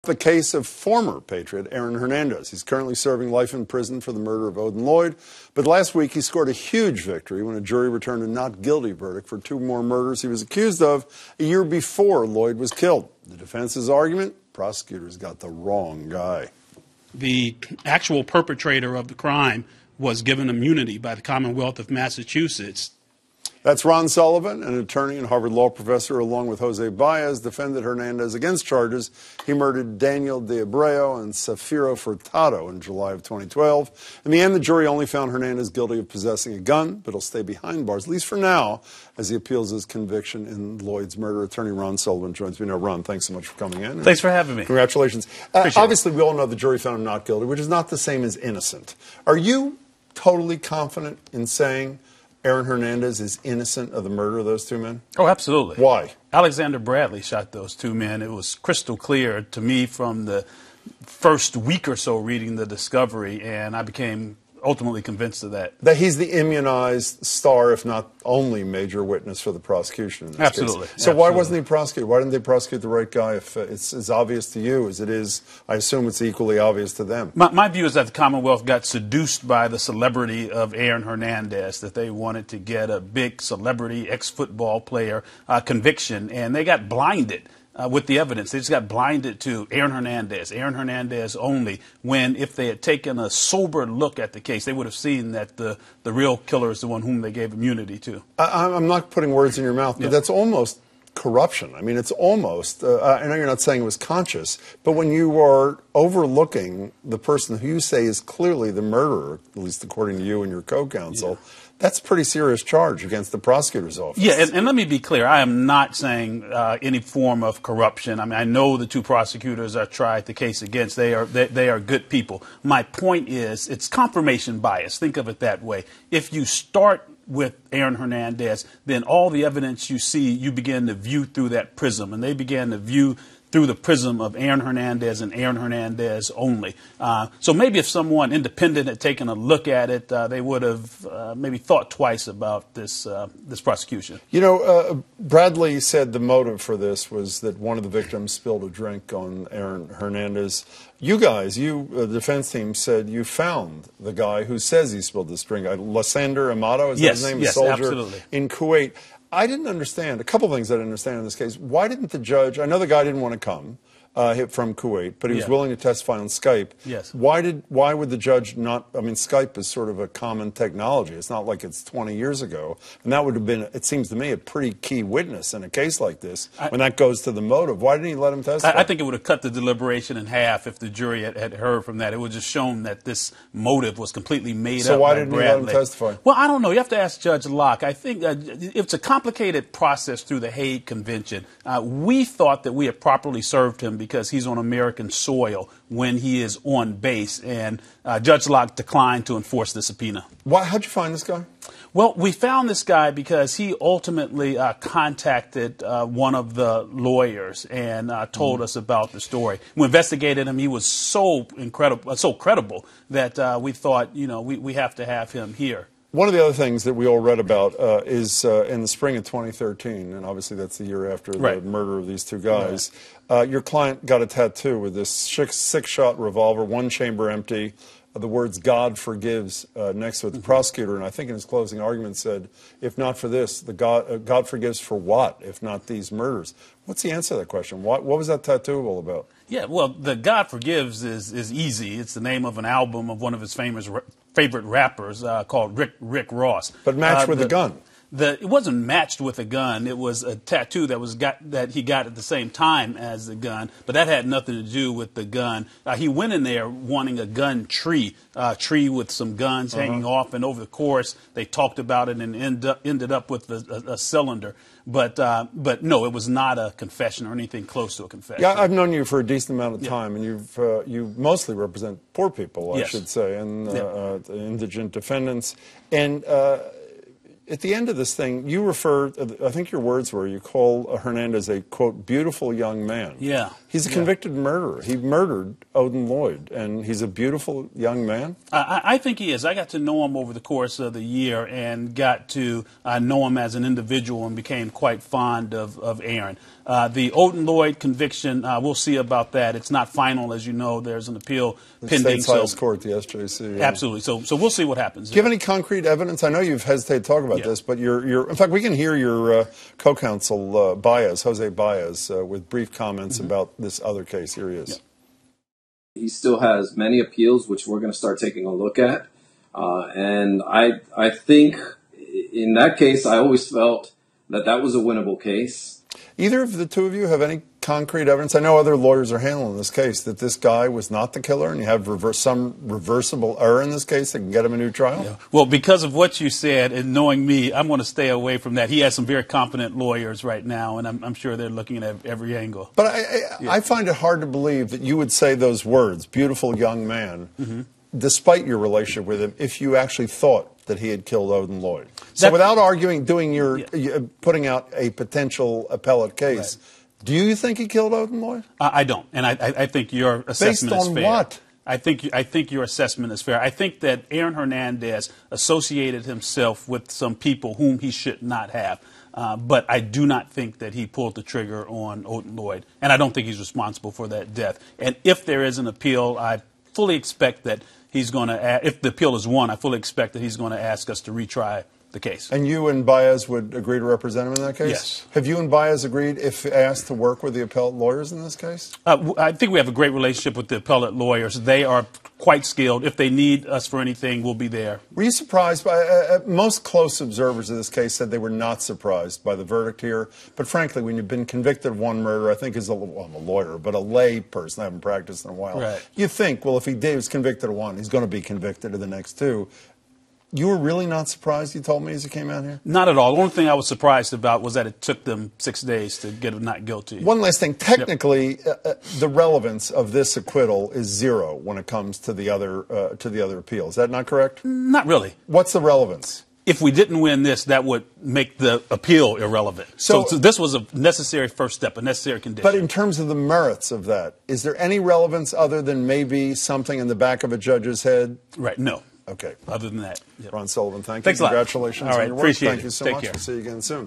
the case of former Patriot Aaron Hernandez. He's currently serving life in prison for the murder of Odin Lloyd, but last week he scored a huge victory when a jury returned a not guilty verdict for 2 more murders he was accused of a year before Lloyd was killed. The defense's argument: prosecutors got the wrong guy. The actual perpetrator of the crime was given immunity by the Commonwealth of Massachusetts. That's Ron Sullivan, an attorney and Harvard law professor, along with Jose Baez, defended Hernandez against charges he murdered Daniel de Abreu and Safiro Furtado in July of 2012. In the end, the jury only found Hernandez guilty of possessing a gun, but he'll stay behind bars, at least for now, as he appeals his conviction in Lloyd's murder. Attorney Ron Sullivan joins me now. Ron, thanks so much for coming in. Thanks for having me. Congratulations. Obviously, we all know the jury found him not guilty, which is not the same as innocent. Are you totally confident in saying Aaron Hernandez is innocent of the murder of those 2 men? Oh, absolutely. Why? Alexander Bradley shot those 2 men. It was crystal clear to me from the first week or so reading the discovery, and I became ultimately convinced of that. That he's the immunized star, if not only major witness for the prosecution in this Absolutely. case. So why wasn't he prosecuted? Why didn't they prosecute the right guy if it's as obvious to you as it is? I assume it's equally obvious to them. My view is that the Commonwealth got seduced by the celebrity of Aaron Hernandez, that they wanted to get a big celebrity ex-football player conviction, and they got blinded with the evidence. They just got blinded to Aaron Hernandez only, when if they had taken a sober look at the case, they would have seen that the real killer is the one whom they gave immunity to. I'm not putting words in your mouth, but that's almost corruption. I mean, it's almost, I know you're not saying it was conscious, but when you are overlooking the person who you say is clearly the murderer, at least according to you and your co-counsel, that's a pretty serious charge against the prosecutor's office. Yeah, and let me be clear. I am not saying any form of corruption. I mean, I know the 2 prosecutors I tried the case against. They are good people. My point is, it's confirmation bias. Think of it that way. If you start with Aaron Hernandez, then all the evidence you see, you begin to view through that prism, and they began to view through the prism of Aaron Hernandez and Aaron Hernandez only. So maybe if someone independent had taken a look at it, they would have maybe thought twice about this prosecution. You know, Bradley said the motive for this was that one of the victims spilled a drink on Aaron Hernandez. You guys, the defense team, said you found the guy who says he spilled this drink. Lysander Amato, is that his name? Yes, soldier absolutely. In Kuwait. I didn't understand, a couple of things I didn't understand in this case. Why didn't the judge, I know the guy didn't want to come from Kuwait, but he was willing to testify on Skype. Yes. Why would the judge not, I mean, Skype is sort of a common technology. It's not like it's 20 years ago. And that would have been, it seems to me, a pretty key witness in a case like this when that goes to the motive. Why didn't he let him testify? I think it would have cut the deliberation in half if the jury had heard from that. It would have just shown that this motive was completely made up by Bradley. So why didn't he let him testify? Well, I don't know. You have to ask Judge Locke. I think it's a complicated process through the Hague Convention. We thought that we had properly served him because he's on American soil when he is on base, and Judge Locke declined to enforce the subpoena. How'd you find this guy? Well, we found this guy because he ultimately contacted one of the lawyers and told us about the story. We investigated him. He was so incredible, so credible that we thought, you know, we have to have him here. One of the other things that we all read about is in the spring of 2013, and obviously that's the year after the murder of these 2 guys, your client got a tattoo with this 6-shot revolver, 1 chamber empty, the words "God forgives" next to it. The prosecutor, and I think in his closing argument, said, if not for this, God forgives for what, if not these murders? What's the answer to that question? What was that tattoo all about? Yeah, well, the God Forgives is easy. It's the name of an album of one of his favorite rappers called Rick Ross. But matched with a gun. It wasn't matched with a gun. It was a tattoo that he got at the same time as the gun, but that had nothing to do with the gun. He went in there wanting a gun tree with some guns hanging off, and over the course they talked about it and ended up with a cylinder. But no, it was not a confession or anything close to a confession. Yeah, I've known you for a decent amount of time, and you mostly represent poor people, I should say, and indigent defendants. And at the end of this thing, you refer, I think your words were, you call Hernandez a, quote, beautiful young man. Yeah. He's a convicted murderer. He murdered Odin Lloyd, and he's a beautiful young man. I think he is. I got to know him over the course of the year and got to know him as an individual and became quite fond of Aaron. The Odin Lloyd conviction, we'll see about that. It's not final, as you know. There's an appeal pending. State's highest court, the SJC. Yeah. Absolutely. So we'll see what happens. Do you have any concrete evidence? I know you've hesitated to talk about this, but in fact, we can hear your co-counsel Baez, Jose Baez, with brief comments about this other case. Here he is. Yeah. He still has many appeals, which we're going to start taking a look at. And I think in that case, I always felt that was a winnable case. Either of the two of you have any concrete evidence? I know other lawyers are handling this case, that this guy was not the killer, and you have some reversible error in this case that can get him a new trial? Yeah. Well, because of what you said, and knowing me, I'm going to stay away from that. He has some very competent lawyers right now, and I'm sure they're looking at every angle. But I find it hard to believe that you would say those words, beautiful young man, despite your relationship with him, if you actually thought that he had killed Odin Lloyd. So without arguing, putting out a potential appellate case, do you think he killed Odin Lloyd? I don't, and I think your assessment is fair. Based on what? I think your assessment is fair. I think that Aaron Hernandez associated himself with some people whom he should not have. But I do not think that he pulled the trigger on Odin Lloyd, and I don't think he's responsible for that death. And if there is an appeal, I fully expect that he's going to, if the appeal is won, I fully expect that he's going to ask us to retry the case. And you and Baez would agree to represent him in that case? Yes. Have you and Baez agreed, if asked, to work with the appellate lawyers in this case? I think we have a great relationship with the appellate lawyers. They are quite skilled. If they need us for anything, we'll be there. Were you surprised by, most close observers of this case said they were not surprised by the verdict here. But frankly, when you've been convicted of one murder, I think I'm a lawyer, but a lay person, I haven't practiced in a while. Right. You think, well, if he was convicted of one, he's going to be convicted of the next two. You were really not surprised, you told me, as you came out here? Not at all. The only thing I was surprised about was that it took them 6 days to get him not guilty. One last thing. Technically, the relevance of this acquittal is zero when it comes to the other appeal. Is that not correct? Not really. What's the relevance? If we didn't win this, that would make the appeal irrelevant. So this was a necessary first step, a necessary condition. But in terms of the merits of that, is there any relevance other than maybe something in the back of a judge's head? Right. No. Okay. Other than that. Ron Sullivan, thank you. Thanks a lot. Congratulations on your work. Appreciate Thank you so much. Take care. We'll see you again soon.